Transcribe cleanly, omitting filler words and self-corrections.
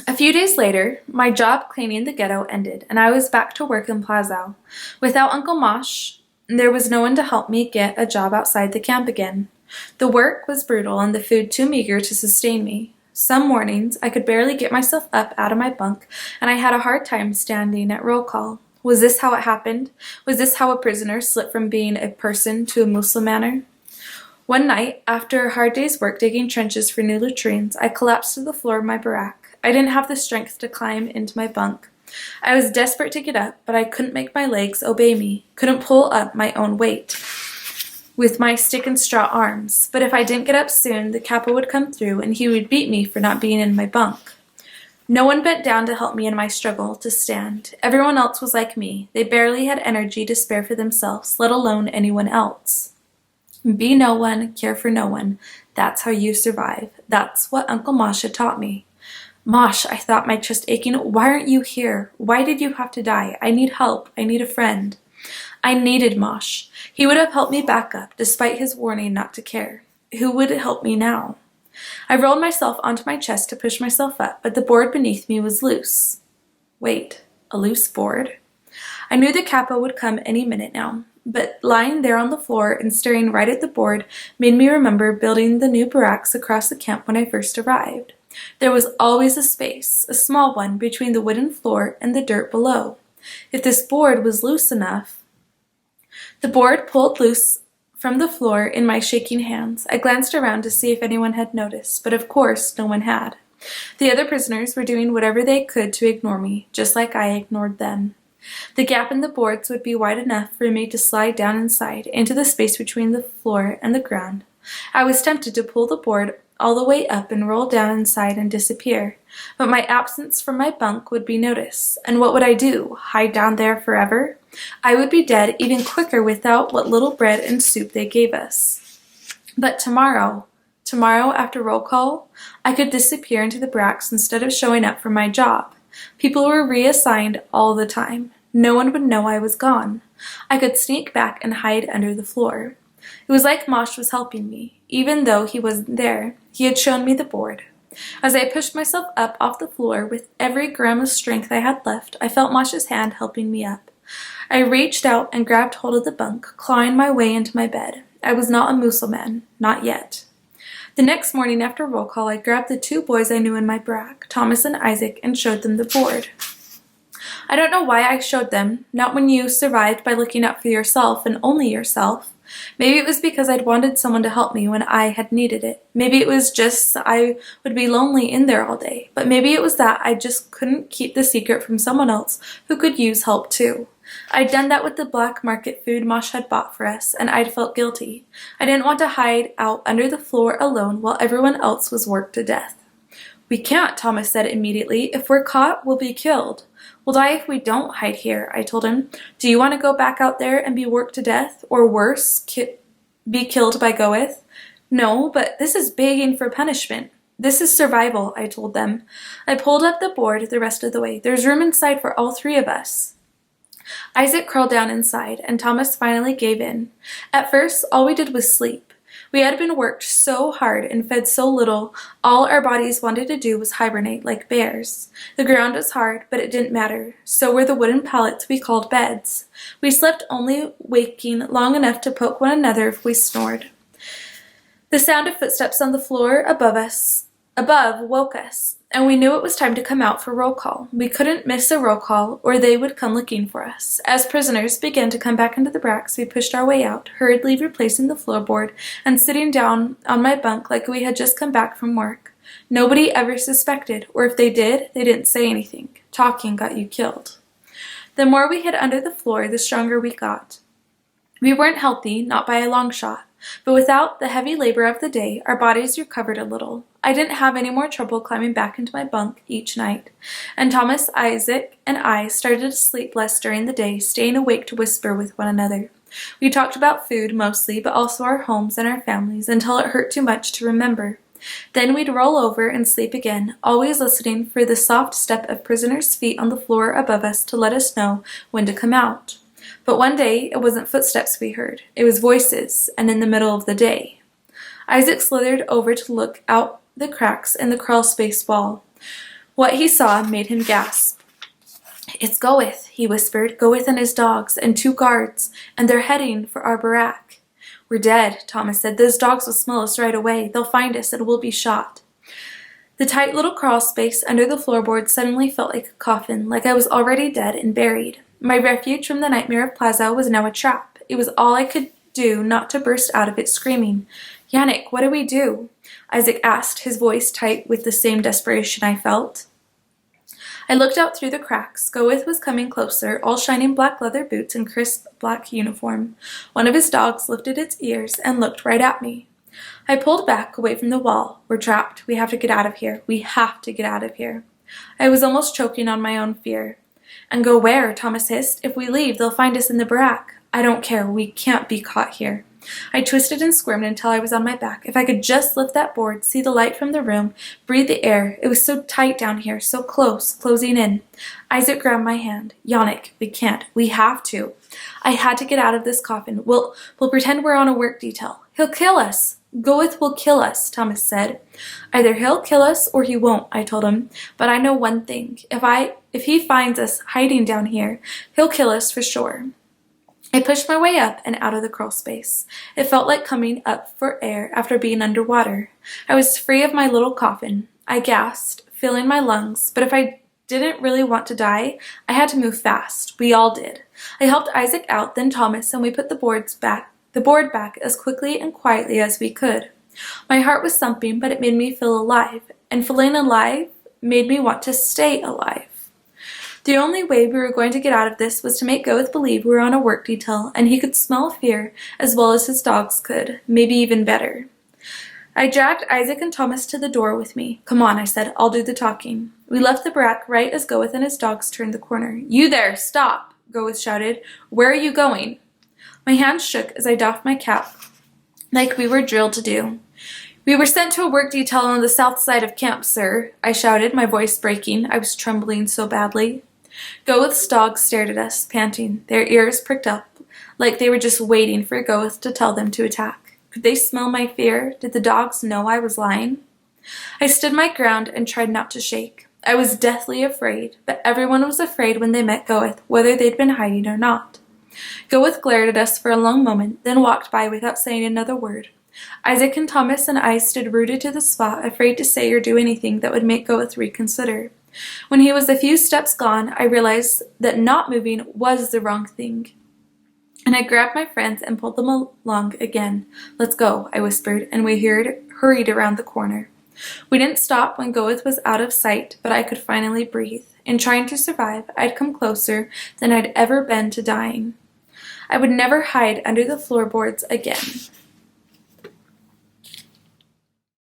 A few days later, my job cleaning the ghetto ended, and I was back to work in Plazao. Without Uncle Mosh, there was no one to help me get a job outside the camp again. The work was brutal and the food too meager to sustain me. Some mornings, I could barely get myself up out of my bunk, and I had a hard time standing at roll call. Was this how it happened? Was this how a prisoner slipped from being a person to a Musulmaner? One night, after a hard day's work digging trenches for new latrines, I collapsed to the floor of my barack. I didn't have the strength to climb into my bunk. I was desperate to get up, but I couldn't make my legs obey me, couldn't pull up my own weight with my stick and straw arms. But if I didn't get up soon, the capo would come through and he would beat me for not being in my bunk. No one bent down to help me in my struggle to stand. Everyone else was like me. They barely had energy to spare for themselves, let alone anyone else. Be no one, care for no one. That's how you survive. That's what Uncle Mosh had taught me. Mosh, I thought, my chest aching, why aren't you here? Why did you have to die? I need help. I need a friend. I needed Mosh. He would have helped me back up, despite his warning not to care. Who would help me now? I rolled myself onto my chest to push myself up, but the board beneath me was loose. Wait, a loose board? I knew the capo would come any minute now, but lying there on the floor and staring right at the board made me remember building the new barracks across the camp when I first arrived. There was always a space, a small one, between the wooden floor and the dirt below. If this board was loose enough. The board pulled loose from the floor in my shaking hands. I glanced around to see if anyone had noticed, but of course no one had. The other prisoners were doing whatever they could to ignore me, just like I ignored them. The gap in the boards would be wide enough for me to slide down inside, into the space between the floor and the ground. I was tempted to pull the board all the way up and roll down inside and disappear, but my absence from my bunk would be noticed, and what would I do? Hide down there forever? I would be dead even quicker without what little bread and soup they gave us. But tomorrow after roll call, I could disappear into the barracks instead of showing up for my job. People were reassigned all the time. No one would know I was gone. I could sneak back and hide under the floor. It was like Mosh was helping me. Even though he wasn't there, he had shown me the board. As I pushed myself up off the floor with every gram of strength I had left, I felt Mosh's hand helping me up. I reached out and grabbed hold of the bunk, clawing my way into my bed. I was not a Mussulman, not yet. The next morning after roll call, I grabbed the two boys I knew in my barack, Thomas and Isaac, and showed them the board. I don't know why I showed them, not when you survived by looking out for yourself and only yourself. Maybe it was because I'd wanted someone to help me when I had needed it. Maybe it was just I would be lonely in there all day. But maybe it was that I just couldn't keep the secret from someone else who could use help too. I'd done that with the black market food Mosh had bought for us, and I'd felt guilty. I didn't want to hide out under the floor alone while everyone else was worked to death. We can't, Thomas said immediately. If we're caught, we'll be killed. We'll die if we don't hide here, I told him. Do you want to go back out there and be worked to death? Or worse, be killed by Goeth? No, but this is begging for punishment. This is survival, I told them. I pulled up the board the rest of the way. There's room inside for all three of us. Isaac crawled down inside, and Thomas finally gave in. At first, all we did was sleep. We had been worked so hard and fed so little, all our bodies wanted to do was hibernate like bears. The ground was hard, but it didn't matter. So were the wooden pallets we called beds. We slept only waking long enough to poke one another if we snored. The sound of footsteps on the floor above woke us, and we knew it was time to come out for roll call. We couldn't miss a roll call, or they would come looking for us. As prisoners began to come back into the barracks, we pushed our way out, hurriedly replacing the floorboard and sitting down on my bunk like we had just come back from work. Nobody ever suspected, or if they did, they didn't say anything. Talking got you killed. The more we hid under the floor, the stronger we got. We weren't healthy, not by a long shot. But without the heavy labor of the day, our bodies recovered a little. I didn't have any more trouble climbing back into my bunk each night, and Thomas, Isaac, and I started to sleep less during the day, staying awake to whisper with one another. We talked about food mostly, but also our homes and our families, until it hurt too much to remember. Then we'd roll over and sleep again, always listening for the soft step of prisoners' feet on the floor above us to let us know when to come out. But one day, it wasn't footsteps we heard. It was voices, and in the middle of the day. Isaac slithered over to look out the cracks in the crawl space wall. What he saw made him gasp. "It's Goeth," he whispered. "Goeth and his dogs, and 2 guards, and they're heading for our barack." "We're dead," Thomas said. "Those dogs will smell us right away. They'll find us and we'll be shot." The tight little crawl space under the floorboard suddenly felt like a coffin, like I was already dead and buried. My refuge from the nightmare of Plazow was now a trap. It was all I could do not to burst out of it screaming. "Yannick, what do we do?" Isaac asked, his voice tight with the same desperation I felt. I looked out through the cracks. Goeth was coming closer, all shining black leather boots and crisp black uniform. One of his dogs lifted its ears and looked right at me. I pulled back away from the wall. "We're trapped. We have to get out of here. We have to get out of here." I was almost choking on my own fear. "And go where?" Thomas hissed. "If we leave, they'll find us in the barack." "I don't care. We can't be caught here." I twisted and squirmed until I was on my back. If I could just lift that board, see the light from the room, breathe the air. It was so tight down here, so close, closing in. Isaac grabbed my hand. "Yannick, we can't. We have to." I had to get out of this coffin. We'll pretend we're on a work detail." "He'll kill us." "Goeth will kill us," Thomas said. "Either he'll kill us or he won't," I told him. "But I know one thing. If he finds us hiding down here, he'll kill us for sure." I pushed my way up and out of the crawl space. It felt like coming up for air after being underwater. I was free of my little coffin. I gasped, filling my lungs, but if I didn't really want to die, I had to move fast. We all did. I helped Isaac out, then Thomas, and we put the board back as quickly and quietly as we could. My heart was thumping, but it made me feel alive, and feeling alive made me want to stay alive. The only way we were going to get out of this was to make Goeth believe we were on a work detail, and he could smell fear as well as his dogs could, maybe even better. I dragged Isaac and Thomas to the door with me. "Come on," I said. "I'll do the talking." We left the barack right as Goeth and his dogs turned the corner. "You there, stop!" Goeth shouted. "Where are you going?" My hands shook as I doffed my cap, like we were drilled to do. "We were sent to a work detail on the south side of camp, sir," I shouted, my voice breaking. I was trembling so badly. Goeth's dogs stared at us, panting, their ears pricked up, like they were just waiting for Goeth to tell them to attack. Could they smell my fear? Did the dogs know I was lying? I stood my ground and tried not to shake. I was deathly afraid, but everyone was afraid when they met Goeth, whether they'd been hiding or not. Goeth glared at us for a long moment, then walked by without saying another word. Isaac and Thomas and I stood rooted to the spot, afraid to say or do anything that would make Goeth reconsider. When he was a few steps gone, I realized that not moving was the wrong thing, and I grabbed my friends and pulled them along again. "Let's go," I whispered, and we hurried around the corner. We didn't stop when Goeth was out of sight, but I could finally breathe. In trying to survive, I'd come closer than I'd ever been to dying. I would never hide under the floorboards again.